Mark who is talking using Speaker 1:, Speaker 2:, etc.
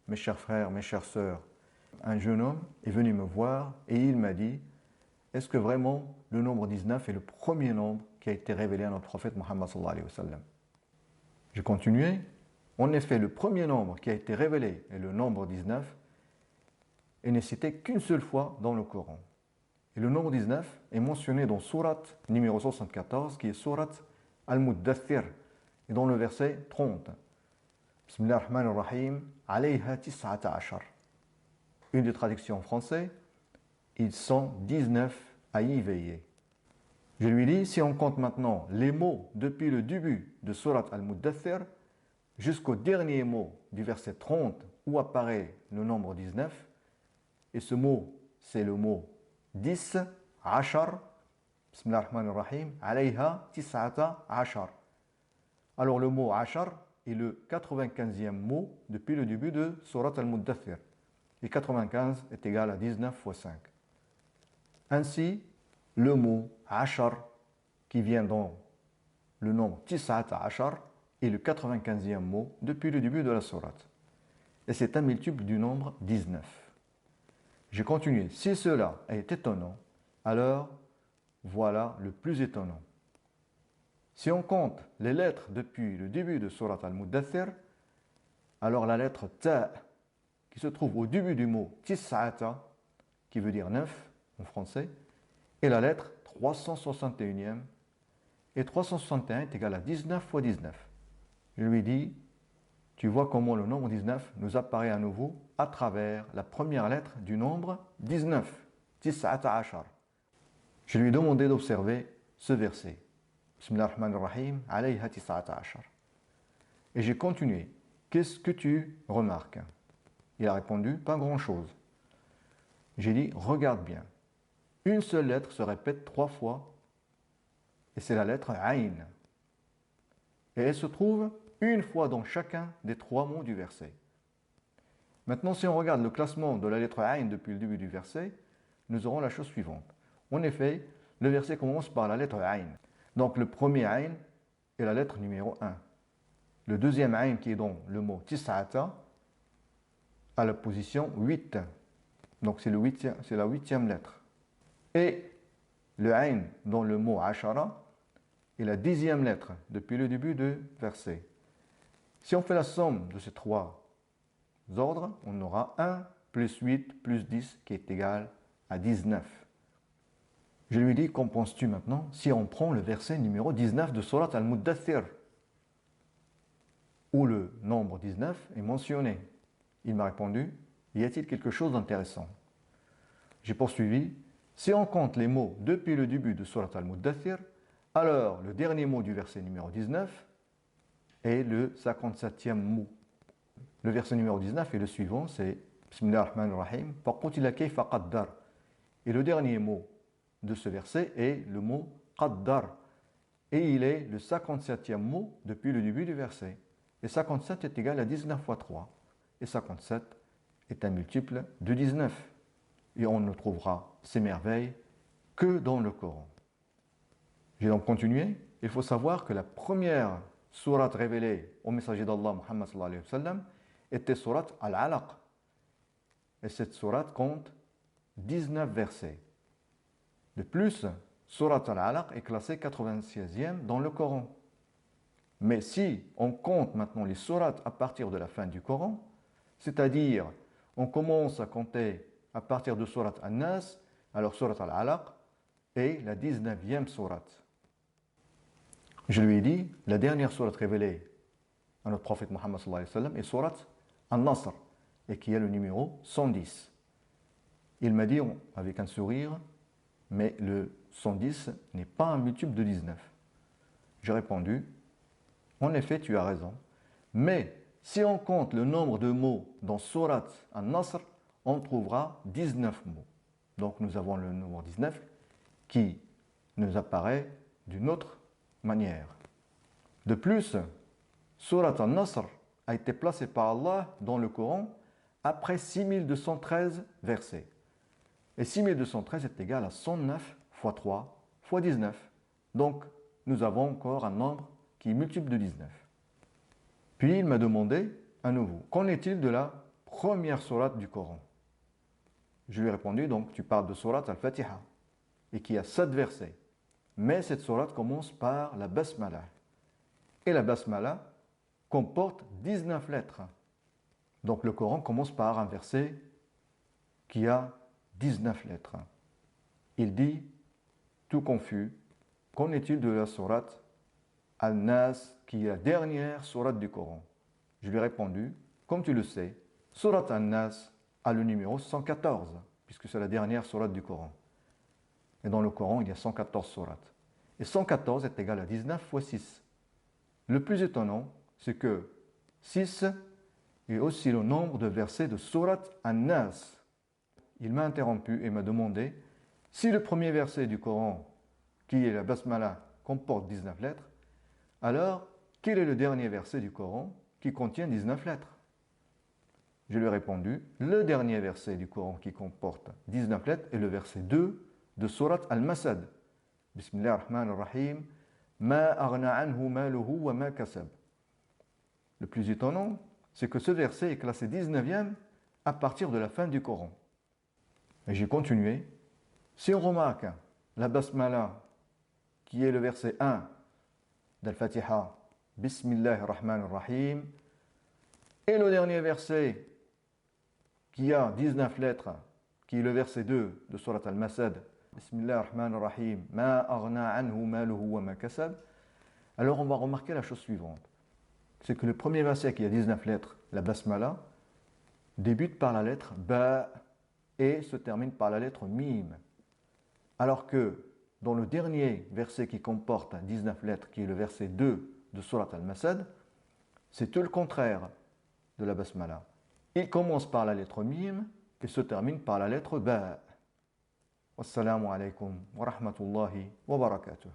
Speaker 1: mes chers frères, mes chères sœurs, un jeune homme est venu me voir et il m'a dit, est-ce que vraiment le nombre 19 est le premier nombre qui a été révélé à notre prophète Muhammad sallallahu alayhi wa sallam? J'ai continué. En effet, le premier nombre qui a été révélé est le nombre 19 et n'est cité qu'une seule fois dans le Coran. Et le nombre 19 est mentionné dans sourate numéro 74 qui est sourate Al-Muddathir et dans le verset 30. Bismillah ar-Rahman ar-Rahim, alayha tis'ata ashar. Une des traductions en français, ils sont 19 à y veiller. Je lui dis, si on compte maintenant les mots depuis le début de sourate Al-Muddathir jusqu'au dernier mot du verset 30 où apparaît le nombre 19, et ce mot, c'est le mot 10, ashar, Bismillah ar-Rahman ar-Rahim, alayha tis'ata ashar. Alors le mot ashar est le 95e mot depuis le début de sourate Al-Muddathir. Et 95 est égal à 19 fois 5. Ainsi, le mot ashar, qui vient dans le nombre tis'ata ashar, est le 95e mot depuis le début de la sourate. Et c'est un multiple du nombre 19. J'ai continué. Si cela est étonnant, alors voilà le plus étonnant. Si on compte les lettres depuis le début de sourate Al-Muddathir, alors la lettre ta, qui se trouve au début du mot tis'ata, qui veut dire 9 en français, et la lettre 361e, et 361 est égal à 19 fois 19. Je lui dis, tu vois comment le nombre 19 nous apparaît à nouveau à travers la première lettre du nombre 19, tis'ata ashar. Je lui ai demandé d'observer ce verset. Bismillah ar-Rahman ar-Rahim, alayha tis'ata ashar. Et j'ai continué. Qu'est-ce que tu remarques? Il a répondu, pas grand-chose. J'ai dit, regarde bien. Une seule lettre se répète 3 fois, et c'est la lettre Ayn. Et elle se trouve une fois dans chacun des 3 mots du verset. Maintenant, si on regarde le classement de la lettre Ayn depuis le début du verset, nous aurons la chose suivante. En effet, le verset commence par la lettre Ayn. Donc le premier Ayn est la lettre numéro 1. Le deuxième Ayn qui est dans le mot tis'ata à la position 8. Donc c'est la 8e lettre. Et le Ayn dans le mot ashara est la 10e lettre depuis le début du verset. Si on fait la somme de ces 3 ordres, on aura 1 plus 8 plus 10 qui est égal à 19. Je lui dis, qu'en penses-tu maintenant si on prend le verset numéro 19 de Surat Al-Muddathir, où le nombre 19 est mentionné? Il m'a répondu, y a-t-il quelque chose d'intéressant? J'ai poursuivi, si on compte les mots depuis le début de Surat Al-Muddathir, alors le dernier mot du verset numéro 19 est le 57e mot. Le verset numéro 19 est le suivant, c'est Bismillah ar-Rahman ar-Rahim, faqutila kayfa qaddar. Et le dernier mot de ce verset est le mot qaddar. Et il est le 57e mot depuis le début du verset. Et 57 est égal à 19 fois 3. Et 57 est un multiple de 19. Et on ne trouvera ces merveilles que dans le Coran. J'ai donc continué. Il faut savoir que la première sourate révélée au messager d'Allah, Muhammad sallallahu alayhi wa sallam, était sourate Al-Alaq. Et cette sourate compte 19 versets. De plus, sourate Al-Alaq est classée 96e dans le Coran. Mais si on compte maintenant les sourates à partir de la fin du Coran, c'est-à-dire on commence à compter à partir de sourate An-Nas, alors sourate Al-Alaq est la 19e sourate. Je lui ai dit, la dernière sourate révélée à notre prophète Muhammad sallallahu alayhi wa sallam est sourate An-Nasr, et qui est le numéro 110. Il m'a dit avec un sourire, mais le 110 n'est pas un multiple de 19. J'ai répondu, en effet, tu as raison, mais si on compte le nombre de mots dans sourate An-Nasr, on trouvera 19 mots. Donc nous avons le nombre 19 qui nous apparaît d'une autre manière. De plus, sourate An-Nasr a été placée par Allah dans le Coran après 6213 versets. Et 6213 est égal à 109 fois 3 fois 19. Donc, nous avons encore un nombre qui est multiple de 19. Puis il m'a demandé à nouveau, qu'en est-il de la première sourate du Coran. Je lui ai répondu, donc tu parles de sourate al-Fatiha, et qui a 7 versets. Mais cette sourate commence par la basmala. Et la basmala comporte 19 lettres. Donc le Coran commence par un verset qui a 19 lettres. Il dit, tout confus, qu'en est-il de la sourate Al-Nas, qui est la dernière sourate du Coran? Je lui ai répondu, comme tu le sais, sourate Al-Nas a le numéro 114, puisque c'est la dernière sourate du Coran. Et dans le Coran, il y a 114 sourates. Et 114 est égal à 19 fois 6. Le plus étonnant, c'est que 6 est aussi le nombre de versets de sourate An-Nas. Il m'a interrompu et m'a demandé si le premier verset du Coran, qui est la Basmala, comporte 19 lettres, alors quel est le dernier verset du Coran qui contient 19 lettres? Je lui ai répondu, le dernier verset du Coran qui comporte 19 lettres est le verset 2 de sourate Al-Masad. Bismillah ar-Rahman ar-Rahim. Ma aghna anhu maluhu wa ma kasab. Le plus étonnant, c'est que ce verset est classé 19e à partir de la fin du Coran. Et j'ai continué. Si on remarque la Basmala, qui est le verset 1 d'Al-Fatiha, Bismillah ar-Rahman ar-Rahim, et le dernier verset qui a 19 lettres, qui est le verset 2 de Surat Al-Masad, Bismillah ar-Rahman ar-Rahim, Ma aghna anhu maluhu wa ma kasab, alors on va remarquer la chose suivante. C'est que le premier verset qui a 19 lettres, la Basmala, débute par la lettre Ba et se termine par la lettre Mim. Alors que dans le dernier verset qui comporte 19 lettres, qui est le verset 2 de Surat Al-Masad, c'est tout le contraire de la Basmala. Il commence par la lettre Mim et se termine par la lettre Ba. Wassalamu alaikum wa rahmatullahi wa barakatuh.